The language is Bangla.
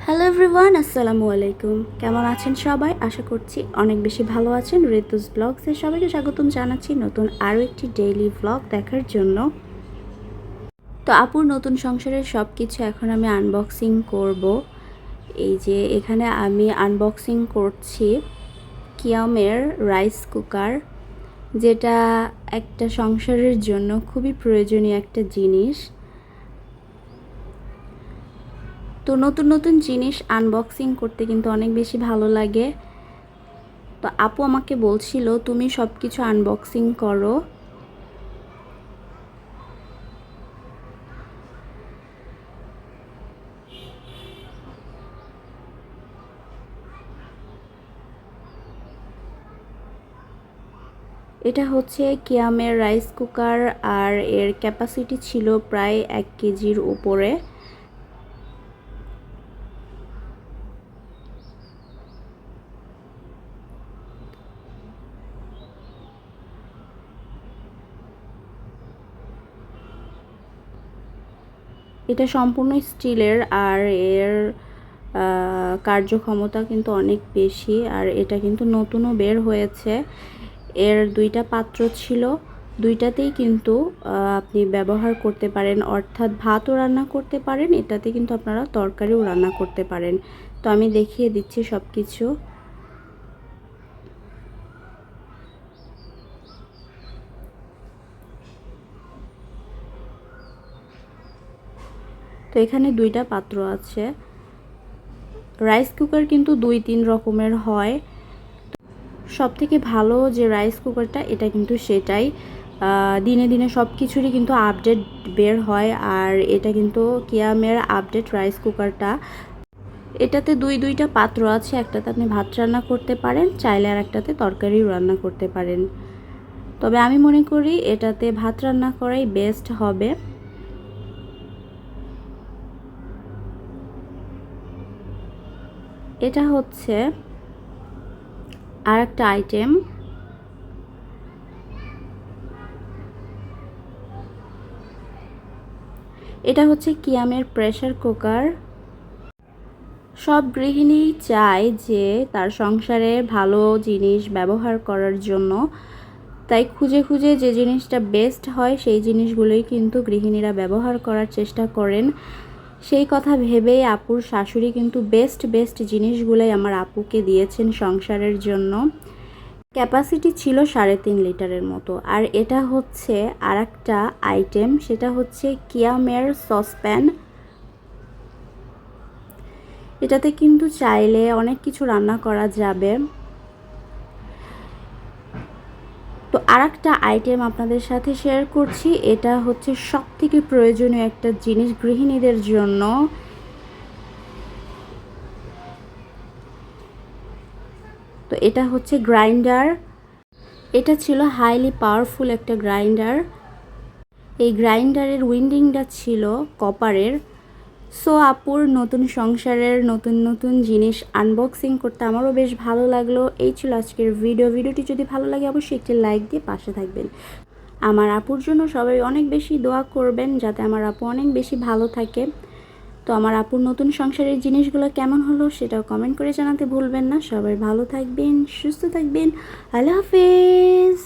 হ্যালো এভরিওয়ান, আসসালামু আলাইকুম। কেমন আছেন সবাই? আশা করছি অনেক বেশি ভালো আছেন। ঋতুস ব্লগসে সবাইকে স্বাগতম জানাচ্ছি নতুন আরও একটি ডেইলি ব্লগ দেখার জন্য। তো আপুর নতুন সংসারের সব কিছু এখন আমি আনবক্সিং করব। এই যে এখানে আমি আনবক্সিং করছি কিয়ামের রাইস কুকার, যেটা একটা সংসারের জন্য খুবই প্রয়োজনীয় একটা জিনিস। তো নতুন নতুন জিনিস আনবক্সিং করতে কিন্তু অনেক বেশি ভালো লাগে। তো আপু আমাকে বলছিল তুমি সব কিছু আনবক্সিং করো। এটা হচ্ছে কিয়ামের রাইস কুকার, আর এর ক্যাপাসিটি ছিল প্রায় 1 কেজির উপরে। এটা সম্পূর্ণ স্টিলের, আর এর কার্যক্ষমতা কিন্তু অনেক বেশি। আর এটা কিন্তু নতুনও বের হয়েছে। এর 2টা পাত্র ছিল, 2টাতেই কিন্তু আপনি ব্যবহার করতে পারেন, অর্থাৎ ভাতও রান্না করতে পারেন, এটাতে কিন্তু আপনারা তরকারিও রান্না করতে পারেন। তো আমি দেখিয়ে দিচ্ছি সব কিছু। তো এখানে 2টা পাত্র আছে। রাইস কুকার কিন্তু 2-3 রকমের হয়। সবথেকে ভালো যে রাইস কুকারটা, এটা কিন্তু সেটাই। দিনে দিনে সব কিছুরই কিন্তু আপডেট বের হয়, আর এটা কিন্তু কিয়ামের আপডেট রাইস কুকারটা। এটাতে দুইটা পাত্র আছে, একটাতে আপনি ভাত রান্না করতে পারেন, চাইলে আর একটাতে তরকারিও রান্না করতে পারেন। তবে আমি মনে করি এটাতে ভাত রান্না করাই বেস্ট হবে। এটা হচ্ছে আর একটা আইটেম। এটা হচ্ছে কিয়ামের প্রেসার কুকার। সব গৃহিণী চায় যে তার সংসারে ভালো জিনিস ব্যবহার করার জন্য, তাই খুঁজে খুঁজে যে জিনিসটা বেস্ট হয় সেই জিনিসগুলোই কিন্তু গৃহিণীরা ব্যবহার করার চেষ্টা করেন। সেই কথা ভেবেই আপুর শাশুড়ি কিন্তু বেস্ট জিনিসগুলোই আমার আপুকে দিয়েছেন সংসারের জন্য। ক্যাপাসিটি ছিল 3.5 লিটারের মতো। আর এটা হচ্ছে আর একটা আইটেম, সেটা হচ্ছে কিয়ামের সসপ্যান। এটাতে কিন্তু চাইলে অনেক কিছু রান্না করা যাবে। তো আর একটা আইটেম আপনাদের সাথে শেয়ার করছি, এটা হচ্ছে সবথেকে প্রয়োজনীয় একটা জিনিস গৃহিণীদের জন্য। তো এটা হচ্ছে গ্রাইন্ডার। এটা ছিল হাইলি পাওয়ারফুল একটা গ্রাইন্ডার। এই গ্রাইন্ডারের উইন্ডিংটা ছিল কপারের। সো আপুর নতুন সংসারের নতুন নতুন জিনিস আনবক্সিং করতে আমারও বেশ ভালো লাগলো। এই ছিল আজকের ভিডিওটি যদি ভালো লাগে অবশ্যই একটি লাইক দিয়ে পাশে থাকবেন। আমার আপুর জন্য সবাই অনেক বেশি দোয়া করবেন, যাতে আমার আপু অনেক বেশি ভালো থাকে। তো আমার আপুর নতুন সংসারের জিনিসগুলো কেমন হলো সেটাও কমেন্ট করে জানাতে ভুলবেন না। সবাই ভালো থাকবেন, সুস্থ থাকবেন। আল্লাহ হাফেজ।